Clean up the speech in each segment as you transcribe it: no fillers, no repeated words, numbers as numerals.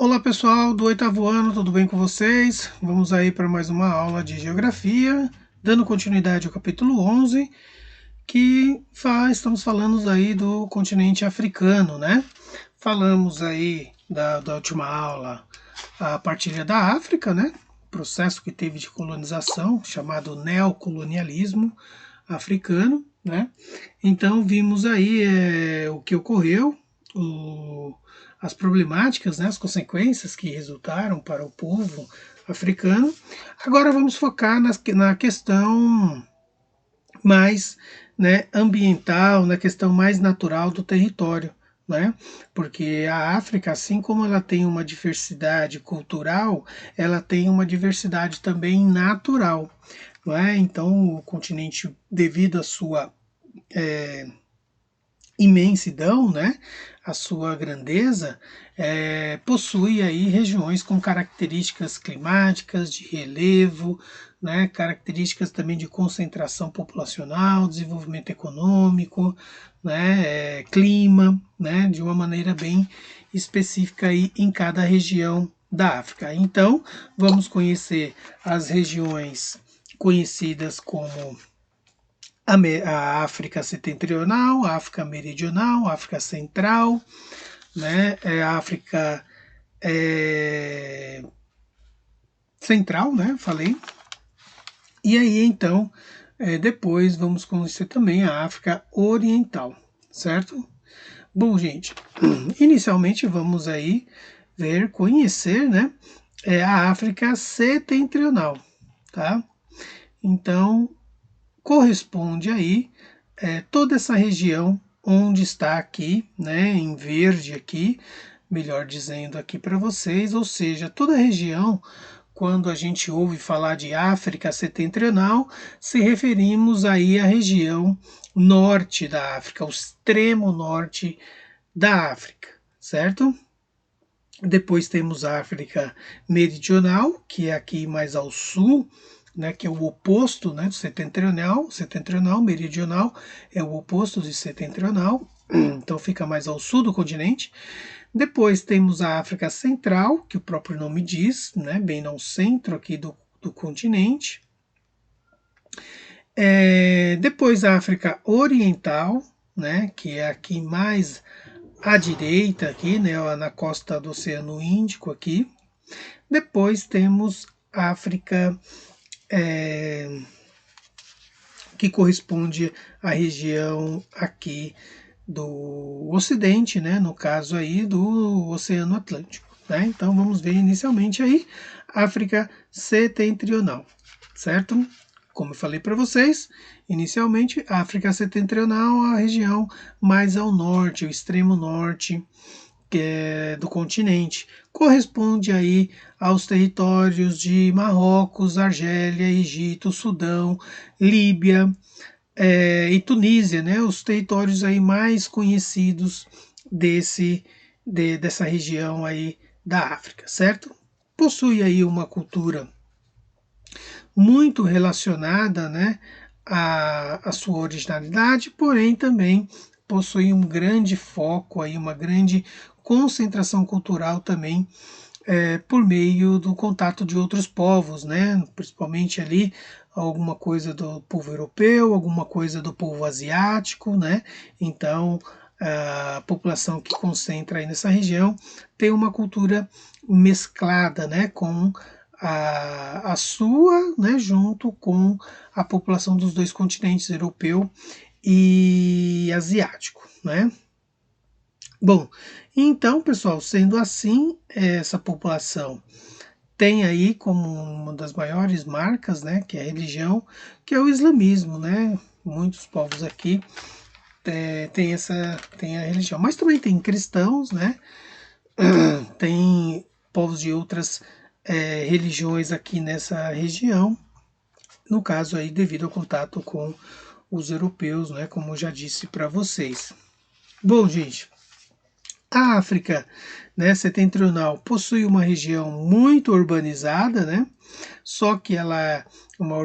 Olá pessoal do oitavo ano, tudo bem com vocês? Vamos aí para mais uma aula de geografia, dando continuidade ao capítulo 11, estamos falando aí do continente africano, né? Falamos aí da última aula a partilha da África, né? Processo que teve de colonização, chamado neocolonialismo africano, né? Então vimos aí o que ocorreu, as problemáticas, né, as consequências que resultaram para o povo africano. Agora vamos focar na questão mais, né, ambiental, na questão mais natural do território, né? Porque a África, assim como ela tem uma diversidade cultural, ela tem uma diversidade também natural, não é? Então, o continente, devido à sua imensidão, né, a sua grandeza, possui aí regiões com características climáticas, de relevo, né, características também de concentração populacional, desenvolvimento econômico, né, clima, né, de uma maneira bem específica aí em cada região da África. Então, vamos conhecer as regiões conhecidas como a África Setentrional, a África Meridional, a África Central, né, a África Central, né, falei. E aí, então, depois vamos conhecer também a África Oriental, certo? Bom, gente, inicialmente vamos aí conhecer, né, a África Setentrional, tá? Então, corresponde aí toda essa região onde está aqui, né, em verde aqui, melhor dizendo aqui para vocês, ou seja, toda a região, quando a gente ouve falar de África Setentrional, se referimos aí à região norte da África, o extremo norte da África, certo? Depois temos a África Meridional, que é aqui mais ao sul, né, que é o oposto, né, do setentrional. Setentrional, meridional é o oposto de setentrional, então fica mais ao sul do continente. Depois temos a África Central, que o próprio nome diz, né, bem no centro aqui do continente. Depois a África Oriental, né, que é aqui mais à direita, aqui, né, na costa do Oceano Índico aqui. Depois temos a África que corresponde à região aqui do Ocidente, né, no caso aí do Oceano Atlântico, né? Então vamos ver inicialmente aí África Setentrional, certo? Como eu falei para vocês, inicialmente África Setentrional, a região mais ao norte, o extremo norte do continente, corresponde aí aos territórios de Marrocos, Argélia, Egito, Sudão, Líbia e Tunísia, né? Os territórios aí mais conhecidos dessa região aí da África, certo? Possui aí uma cultura muito relacionada, né, à sua originalidade, porém também possui um grande foco aí, uma grande concentração cultural também por meio do contato de outros povos, né? Principalmente ali alguma coisa do povo europeu, alguma coisa do povo asiático, né? Então a população que concentra aí nessa região tem uma cultura mesclada, né? Com a sua, né? Junto com a população dos dois continentes, europeu e asiático, né? Bom, então, pessoal, sendo assim, essa população tem aí como uma das maiores marcas, né, que é a religião, que é o islamismo, né? Muitos povos aqui têm a religião, mas também tem cristãos, né? Tem povos de outras religiões aqui nessa região, no caso aí devido ao contato com os europeus, né, como eu já disse para vocês. Bom, gente, a África, né, setentrional possui uma região muito urbanizada, né? Só que ela é uma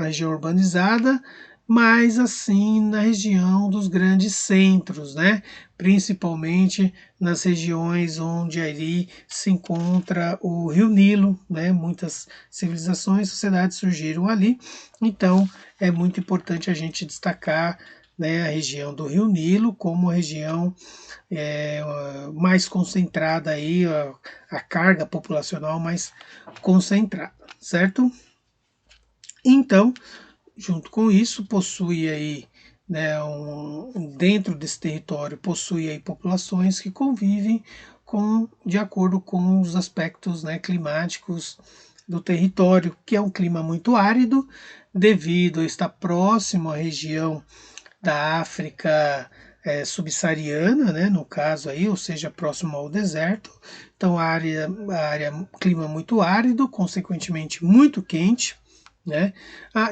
região urbanizada, mas assim na região dos grandes centros, né? principalmente nas regiões onde ali se encontra o Rio Nilo, né? Muitas civilizações, sociedades surgiram ali, então é muito importante a gente destacar, né, a região do Rio Nilo como a região mais concentrada aí, a carga populacional mais concentrada, certo? Então, junto com isso, possui aí, né, dentro desse território, possui aí populações que convivem de acordo com os aspectos, né, climáticos do território, que é um clima muito árido, devido a estar próximo à região da África subsaariana, né, no caso aí, ou seja, próximo ao deserto. Então, clima muito árido, consequentemente muito quente, né?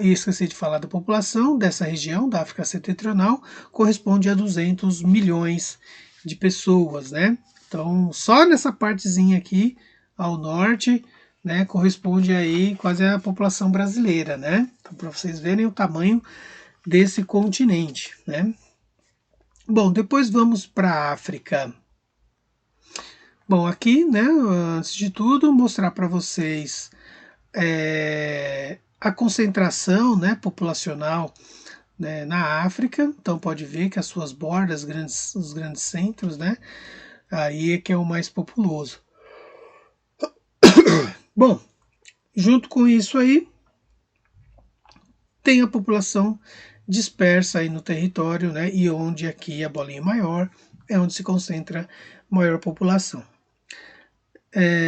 E esqueci de falar da população dessa região, da África Setentrional, corresponde a 200 milhões de pessoas, né? Então, só nessa partezinha aqui, ao norte, né, corresponde aí quase à população brasileira, né? Então, para vocês verem o tamanho desse continente, né? Bom, depois vamos para a África. Bom, aqui, né, antes de tudo, mostrar para vocês a concentração, né, populacional, né, na África. Então pode ver que as suas bordas, os grandes centros, né, aí é que é o mais populoso. Bom, junto com isso aí, tem a população dispersa aí no território, né, e onde aqui a bolinha maior é onde se concentra maior população.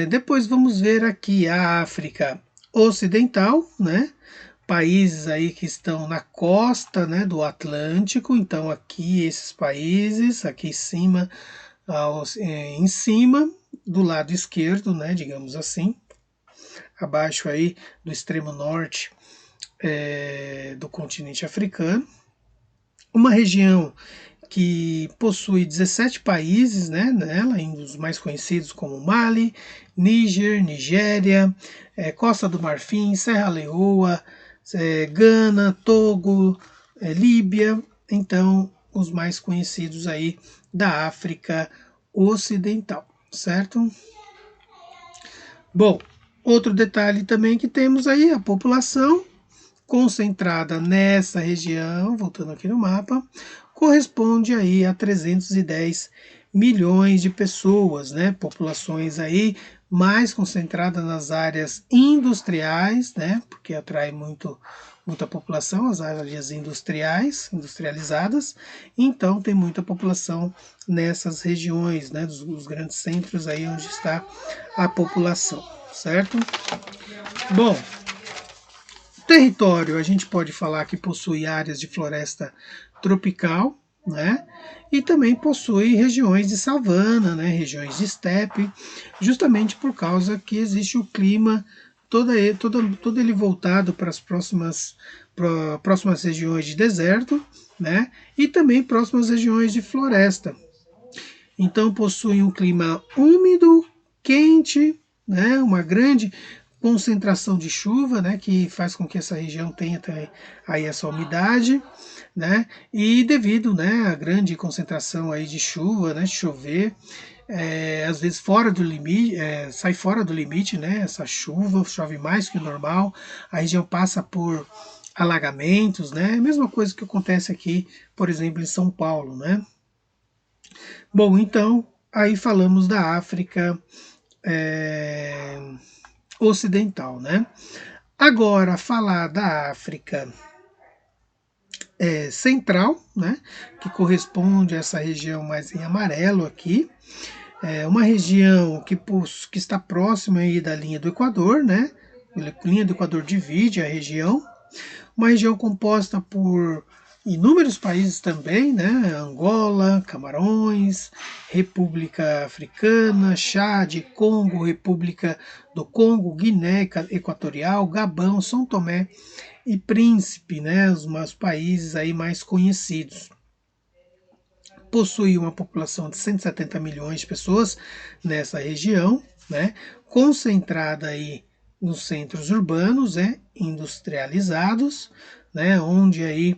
Depois vamos ver aqui a África Ocidental, né? Países aí que estão na costa, né, do Atlântico. Então aqui esses países, aqui em cima, do lado esquerdo, né, digamos assim, abaixo aí do extremo norte do continente africano. Uma região que possui 17 países, né, nela, os mais conhecidos como Mali, Níger, Nigéria, Costa do Marfim, Serra Leoa, Gana, Togo, Líbia, então os mais conhecidos aí da África Ocidental, certo? Bom, outro detalhe também que temos aí, a população concentrada nessa região, voltando aqui no mapa, corresponde aí a 310 milhões de pessoas, né? Populações aí mais concentradas nas áreas industriais, né? Porque atrai muita população, as áreas industrializadas, então tem muita população nessas regiões, né? Dos grandes centros aí onde está a população, certo? Bom, território, a gente pode falar que possui áreas de floresta tropical, né? E também possui regiões de savana, né? Regiões de estepe, justamente por causa que existe o clima todo ele voltado para as próximas regiões de deserto, né? E também próximas regiões de floresta. Então possui um clima úmido, quente, né? Uma grande concentração de chuva, né, que faz com que essa região tenha aí essa umidade, né, e devido, né, à grande concentração aí de chuva, né, chover, às vezes fora do limite, sai fora do limite, né, essa chuva, chove mais que o normal, a região passa por alagamentos, né, a mesma coisa que acontece aqui, por exemplo, em São Paulo, né. Bom, então, aí falamos da África Ocidental, né? Agora, falar da África Central, né? Que corresponde a essa região mais em amarelo aqui. É uma região que está próxima aí da linha do Equador, né? A linha do Equador divide a região. Uma região composta por inúmeros países também, né? Angola, Camarões, República Africana, Chad, Congo, República do Congo, Guiné Equatorial, Gabão, São Tomé e Príncipe, né? Os países aí mais conhecidos. Possui uma população de 170 milhões de pessoas nessa região, né? Concentrada aí nos centros urbanos, industrializados, né? Onde aí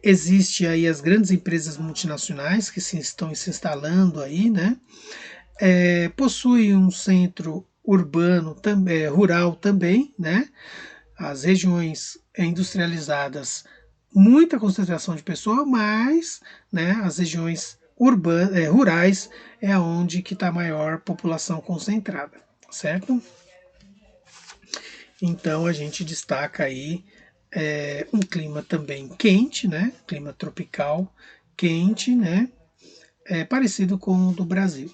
existe aí as grandes empresas multinacionais que estão se instalando aí, né? Possui um centro urbano, rural também, né? As regiões industrializadas, muita concentração de pessoas, mas, né, as regiões rurais é onde que está a maior população concentrada, certo? Então a gente destaca aí um clima também quente, né? Clima tropical quente, né? Parecido com o do Brasil.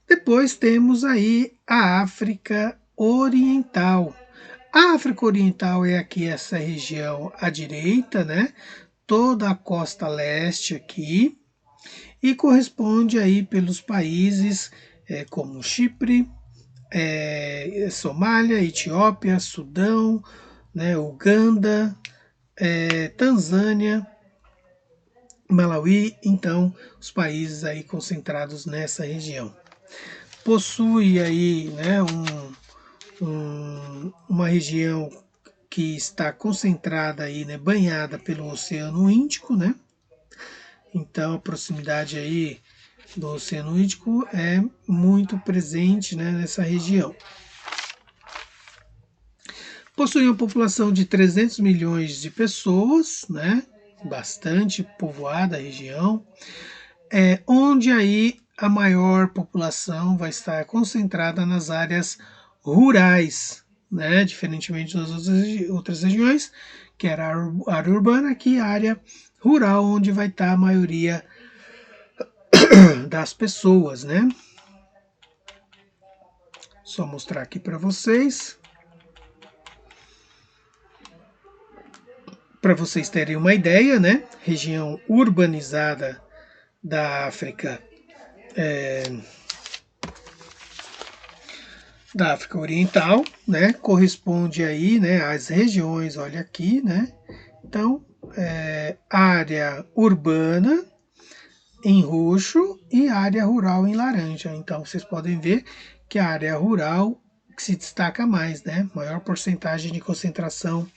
Depois temos aí a África Oriental. A África Oriental é aqui essa região à direita, né? Toda a costa leste aqui, e corresponde aí pelos países como Chipre, Somália, Etiópia, Sudão, né, Uganda, Tanzânia, Malawi, então os países aí concentrados nessa região. Possui aí, né, uma região que está concentrada aí, né, banhada pelo Oceano Índico, né? Então a proximidade aí do Oceano Índico é muito presente, né, nessa região. Possui uma população de 300 milhões de pessoas, né? Bastante povoada a região, onde aí a maior população vai estar concentrada nas áreas rurais, né? Diferentemente das outras regiões, que era a área urbana, aqui a área rural, onde vai estar a maioria das pessoas, né? Só mostrar aqui para vocês terem uma ideia, né? Região urbanizada da África, Oriental, né? Corresponde aí, né, às regiões, olha aqui, né? Então, área urbana em roxo e área rural em laranja. Então, vocês podem ver que a área rural que se destaca mais, né? Maior porcentagem de concentração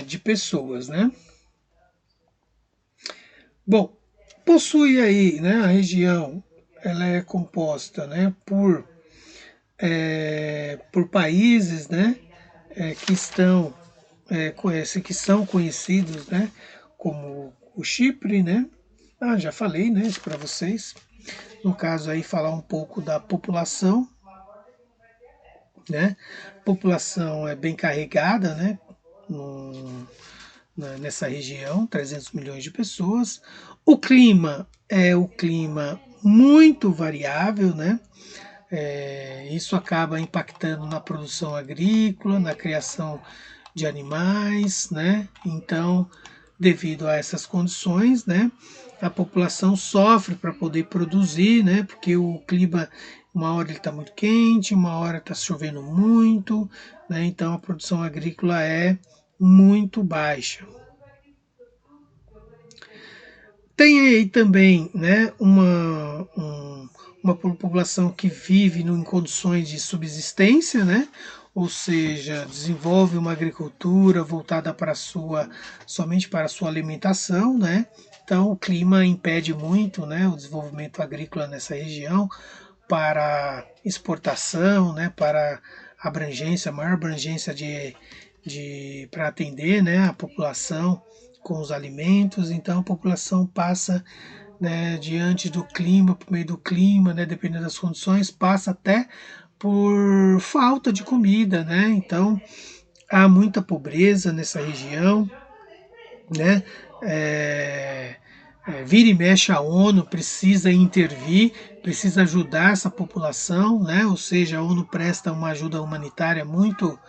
de pessoas, né? Bom, possui aí, né, a região, ela é composta, né, por países, né, que que são conhecidos, né, como o Chipre, né? Já falei, né, isso para vocês. No caso aí falar um pouco da população, né? A população é bem carregada, né? Nessa região, 300 milhões de pessoas. O clima é o clima muito variável, né? Isso acaba impactando na produção agrícola, na criação de animais, né? Então, devido a essas condições, né, a população sofre para poder produzir, né? Porque o clima, uma hora ele está muito quente, uma hora está chovendo muito, né? Então a produção agrícola é muito baixa. Tem aí também, né, uma população que vive em condições de subsistência, né? Ou seja, desenvolve uma agricultura voltada somente para a sua alimentação, né? Então o clima impede muito, né, o desenvolvimento agrícola nessa região para exportação, né, para maior abrangência para atender, né, a população com os alimentos. Então a população passa, né, diante do clima, por meio do clima, né, dependendo das condições, passa até por falta de comida, né? Então há muita pobreza nessa região, né? Vira e mexe a ONU precisa intervir, precisa ajudar essa população, né? Ou seja, a ONU presta uma ajuda humanitária muito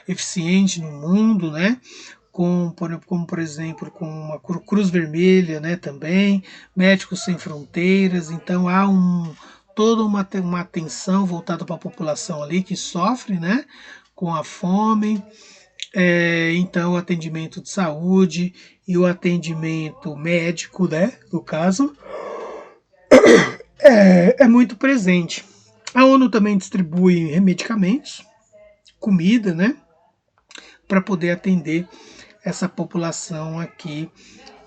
eficiente no mundo, né? Como por exemplo com a Cruz Vermelha, né? Também Médicos Sem Fronteiras. Então há toda uma atenção voltada para a população ali que sofre, né? Com a fome. Então, o atendimento de saúde e o atendimento médico, né, no caso, é muito presente. A ONU também distribui medicamentos, comida, né, para poder atender essa população aqui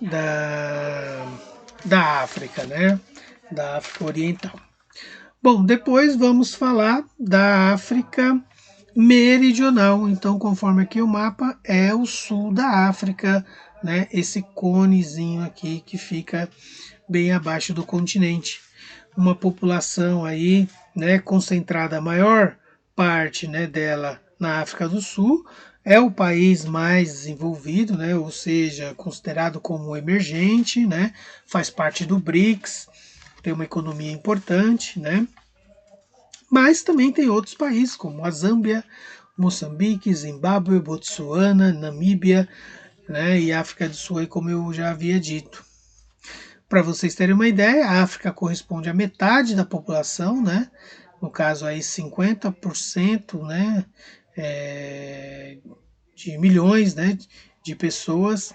da África, né? Da África Oriental. Bom, depois vamos falar da África Meridional. Então, conforme aqui o mapa, é o sul da África, né? Esse conezinho aqui que fica bem abaixo do continente. Uma população aí, né, concentrada, a maior parte, né, dela na África do Sul. É o país mais desenvolvido, né, ou seja, considerado como emergente, né, faz parte do BRICS, tem uma economia importante, né, mas também tem outros países como a Zâmbia, Moçambique, Zimbábue, Botsuana, Namíbia, né, e África do Sul, como eu já havia dito. Para vocês terem uma ideia, a África corresponde à metade da população, né? No caso aí 50%, né? De milhões, né? De pessoas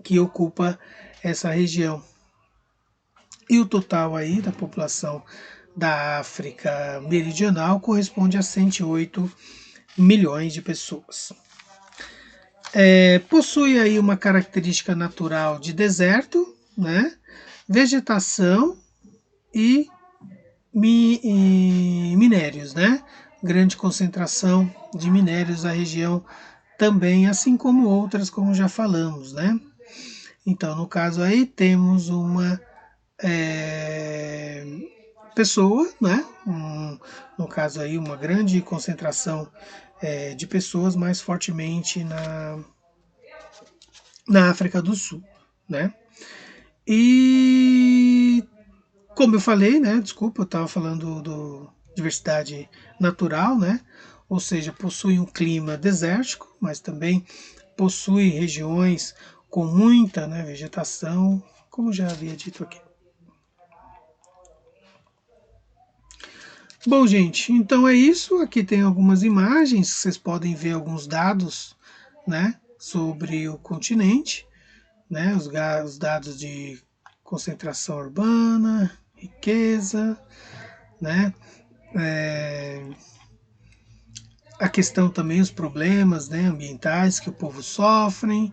que ocupa essa região. E o total aí da população da África Meridional corresponde a 108 milhões de pessoas. Possui aí uma característica natural de deserto, né? Vegetação e minérios, né? Grande concentração de minérios na região também, assim como outras, como já falamos, né? Então, no caso aí, temos uma pessoa, né? No caso aí, uma grande concentração de pessoas mais fortemente na África do Sul, né? E como eu falei, né? Desculpa, eu estava falando do diversidade natural, né? Ou seja, possui um clima desértico, mas também possui regiões com muita, né, vegetação, como já havia dito aqui. Bom, gente, então é isso. Aqui tem algumas imagens, vocês podem ver alguns dados, né, sobre o continente, né, os dados de concentração urbana, riqueza, né, a questão também, os problemas, né, ambientais que o povo sofre,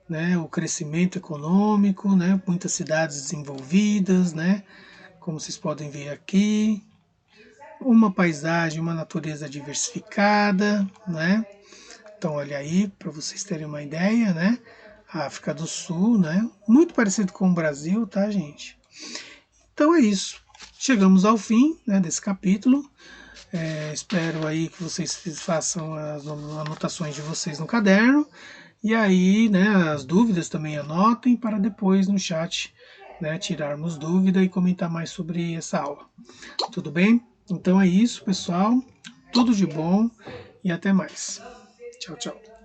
né, o crescimento econômico, né, muitas cidades desenvolvidas, né, como vocês podem ver aqui, uma paisagem, uma natureza diversificada, né. Então, olha aí, para vocês terem uma ideia, né, a África do Sul, né, muito parecido com o Brasil, tá, gente? Então é isso. Chegamos ao fim, né, desse capítulo. Espero aí que vocês façam as anotações de vocês no caderno. E aí, né, as dúvidas também anotem para depois no chat, né, tirarmos dúvida e comentar mais sobre essa aula. Tudo bem? Então é isso, pessoal. Tudo de bom e até mais. Tchau, tchau.